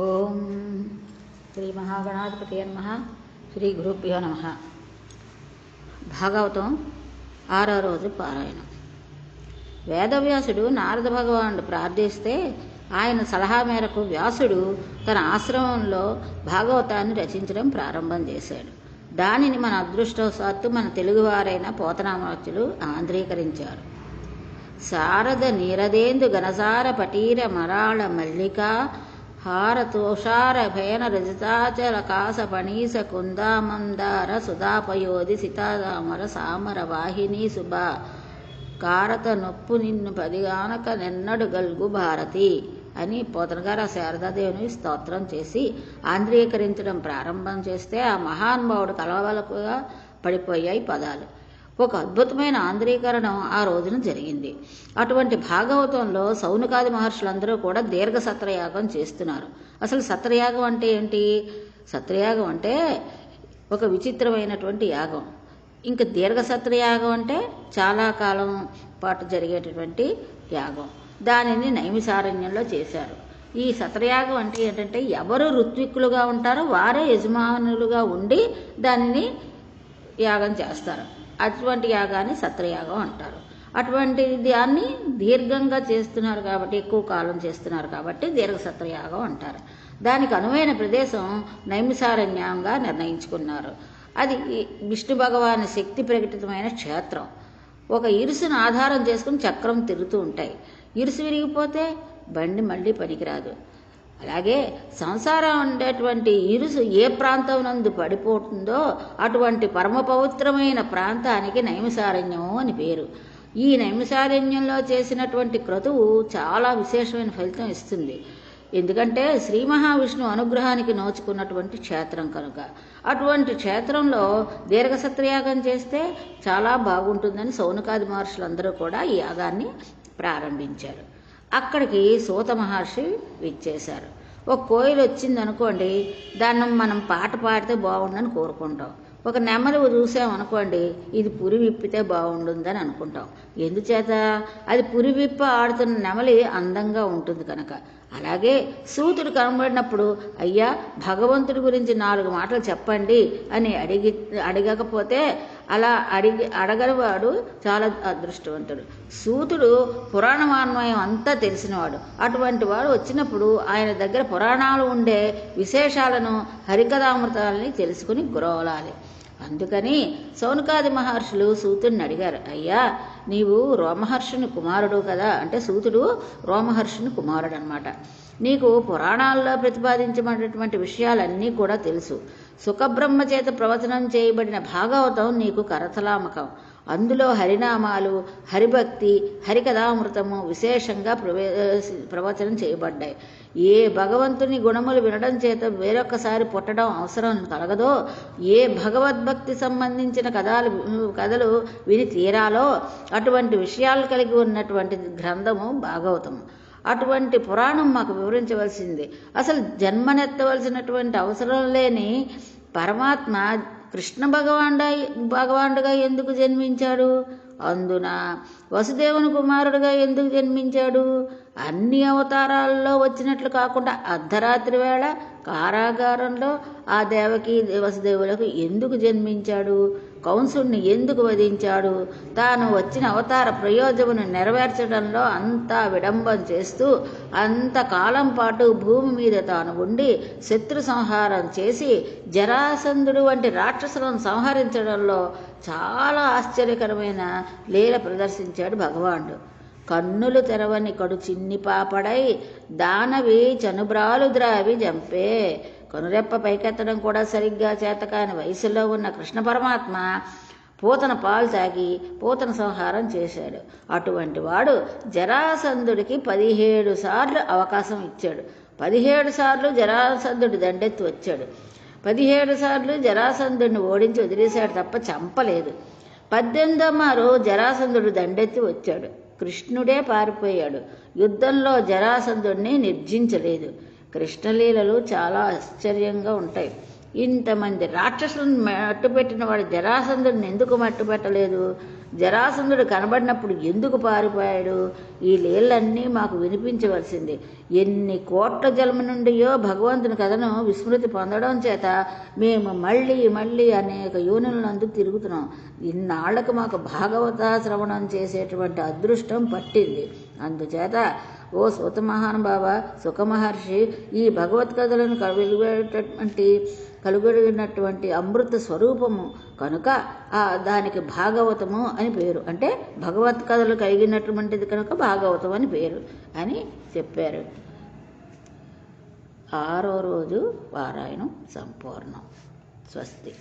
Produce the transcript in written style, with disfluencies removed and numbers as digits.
ఓం శ్రీ మహాగణాధిపతి నమః. శ్రీ గురుభ్యో నమః. భాగవతం 6వ రోజు పారాయణం. వేదవ్యాసుడు నారద భగవానుడు ప్రార్థిస్తే ఆయన సలహా మేరకు వ్యాసుడు తన ఆశ్రమంలో భాగవతాన్ని రచించడం ప్రారంభం చేశాడు. దానిని మన అదృష్టవశాత్తు మన తెలుగువారైన పోతనామాత్యులు ఆంధ్రీకరించారు. శారద నీరదేందు గణసార పటీర మరాళ మల్లికా హార తోషార భయన రజతాచల కాస పణీస కుందామందార సుధాపయోధి సితాదామర సామర వాహిని శుభ కారత నొప్పు నిన్ను పదిగానక నెన్నడు గల్గు భారతి అని పోతనగారు ఆ శారదాదేవిని స్తోత్రం చేసి ఆంధ్రీకరించడం ప్రారంభం చేస్తే ఆ మహానుభావుడు కలవలకుగా పడిపోయాయి పదాలు. ఒక అద్భుతమైన ఆంధ్రీకరణం ఆ రోజున జరిగింది. అటువంటి భాగవతంలో సౌనకాది మహర్షులందరూ కూడా దీర్ఘ సత్రయాగం చేస్తున్నారు. అసలు సత్రయాగం అంటే ఏంటి? సత్రయాగం అంటే ఒక విచిత్రమైనటువంటి యాగం. ఇంకా దీర్ఘ సత్రయాగం అంటే చాలా కాలం పాటు జరిగేటటువంటి యాగం. దానిని నైమిసారణ్యంలో చేశారు. ఈ సత్రయాగం అంటే ఏంటంటే ఎవరు ఋత్విక్కులుగా ఉంటారో వారే యజమానులుగా ఉండి దానిని యాగం చేస్తారు. అటువంటి యాగాన్ని సత్రయాగం అంటారు. అటువంటి దాన్ని దీర్ఘంగా చేస్తున్నారు కాబట్టి, ఎక్కువ కాలం చేస్తున్నారు కాబట్టి దీర్ఘ సత్రయాగం అంటారు. దానికి అనువైన ప్రదేశం నైమిసారణ్యంగా నిర్ణయించుకున్నారు. అది విష్ణు భగవాని శక్తి ప్రకటితమైన క్షేత్రం. ఒక ఇరుసును ఆధారం చేసుకుని చక్రం తిరుగుతూ ఉంటాయి. ఇరుసు విరిగిపోతే బండి మళ్ళీ పనికిరాదు. అలాగే సంసారం ఉండేటువంటి ఇరుసు ఏ ప్రాంతం నందు పడిపోతుందో అటువంటి పరమ పవిత్రమైన ప్రాంతానికి నైమిసారణ్యం అని పేరు. ఈ నైమిసారణ్యంలో చేసినటువంటి క్రతువు చాలా విశేషమైన ఫలితం ఇస్తుంది. ఎందుకంటే శ్రీ మహావిష్ణువు అనుగ్రహానికి నోచుకున్నటువంటి క్షేత్రం కనుక. అటువంటి క్షేత్రంలో దీర్ఘసత్రయాగం చేస్తే చాలా బాగుంటుందని సౌనకాది మహర్షులందరూ కూడా ఈ యాగాన్ని ప్రారంభించారు. అక్కడికి సూత మహర్షి విచ్చేశారు. ఒక కోయిలు వచ్చిందనుకోండి, దాన్ని మనం పాట పాడితే బాగుండని కోరుకుంటాం. ఒక నెమలి చూసామనుకోండి, ఇది పురి విప్పితే బాగుంటుందని అనుకుంటాం. ఎందుచేత? అది పురి విప్ప ఆడుతున్న నెమలి అందంగా ఉంటుంది కనుక. అలాగే సూతుడు కనబడినప్పుడు, అయ్యా భగవంతుడి గురించి 4 మాటలు చెప్పండి అని అడగకపోతే అలా అడగనివాడు చాలా అదృష్టవంతుడు. సూతుడు పురాణమాన్వయం అంతా తెలిసినవాడు. అటువంటి వాడు వచ్చినప్పుడు ఆయన దగ్గర పురాణాలు ఉండే విశేషాలను, హరికథామృతాలని తెలుసుకుని గురవలాలి. అందుకని సౌనకాది మహర్షులు సూతుడిని అడిగారు, అయ్యా నీవు రోమహర్షుని కుమారుడు కదా, అంటే సూతుడు రోమహర్షుని కుమారుడు అనమాట. నీకు పురాణాల్లో ప్రతిపాదించబడినటువంటి విషయాలన్నీ కూడా తెలుసు. సుఖబ్రహ్మ చేత ప్రవచనం చేయబడిన భాగవతం నీకు కరతలామకం. అందులో హరినామాలు, హరిభక్తి, హరికథామృతము విశేషంగా ప్రవచనం చేయబడ్డాయి. ఏ భగవంతుని గుణములు వినడం చేత వేరొకసారి పుట్టడం అవసరం కలగదో, ఏ భగవద్భక్తి సంబంధించిన కథలు విని తీరాలో అటువంటి విషయాలు కలిగి ఉన్నటువంటి గ్రంథము భాగవతము. అటువంటి పురాణం మాకు వివరించవలసింది. అసలు జన్మనెత్తవలసినటువంటి అవసరం లేని పరమాత్మ కృష్ణ భగవానుడుగా ఎందుకు జన్మించాడు? అందున వసుదేవుని కుమారుడుగా ఎందుకు జన్మించాడు? అన్ని అవతారాల్లో వచ్చినట్లు కాకుండా అర్ధరాత్రి వేళ కారాగారంలో ఆ దేవకి వసుదేవులకు ఎందుకు జన్మించాడు? కంసుడిని ఎందుకు వధించాడు? తాను వచ్చిన అవతార ప్రయోజనమును నెరవేర్చడంలో అంతా విడంబం చేస్తూ అంతకాలం పాటు భూమి మీద తాను ఉండి శత్రు సంహారం చేసి జరాసంధుడు వంటి రాక్షసులను సంహరించడంలో చాలా ఆశ్చర్యకరమైన లీల ప్రదర్శించాడు భగవానుడు. కన్నులు తెరవని కడు చిన్ని పాపడై దానవి చనుబ్రాలు ద్రావి జంపే. కనురెప్ప పైకెత్తడం కూడా సరిగ్గా చేతకాని వయసులో ఉన్న కృష్ణ పరమాత్మ పూతన పాలు తాగి పూతన సంహారం చేశాడు. అటువంటి వాడు జరాసంధుడికి 17 సార్లు అవకాశం ఇచ్చాడు. 17 సార్లు జరాసంధుడి దండెత్తి వచ్చాడు. 17 సార్లు జరాసంధుడిని ఓడించి వదిలేశాడు తప్ప చంపలేదు. 18వ మారు జరాసంధుడు దండెత్తి వచ్చాడు. కృష్ణుడే పారిపోయాడు. యుద్ధంలో జరాసంధుడిని నిర్జించలేదు. కృష్ణలీలలు చాలా ఆశ్చర్యంగా ఉంటాయి. ఇంతమంది రాక్షసులను మట్టుపెట్టిన వాడు జరాసంధుడిని ఎందుకు మట్టుపెట్టలేదు? జరాసంధుడు కనబడినప్పుడు ఎందుకు పారిపోయాడు? ఈ లీలన్నీ మాకు వినిపించవలసింది. ఎన్ని కోట్ల జన్మ నుండియో భగవంతుని కథను విస్మృతి పొందడం చేత మేము మళ్ళీ మళ్ళీ అనేక యోనులందు తిరుగుతున్నాం. ఇన్నాళ్లకు మాకు భాగవత శ్రవణం చేసేటువంటి అదృష్టం పట్టింది. అందుచేత ఓ సూత మహానుభావ, సుఖమహర్షి, ఈ భగవత్ కథలను కలుగడినటువంటి అమృత స్వరూపము కనుక దానికి భాగవతము అని పేరు. అంటే భగవత్ కథలు కలిగినటువంటిది కనుక భాగవతం అని పేరు అని చెప్పారు. 6వ రోజు పారాయణం సంపూర్ణం. స్వస్తి.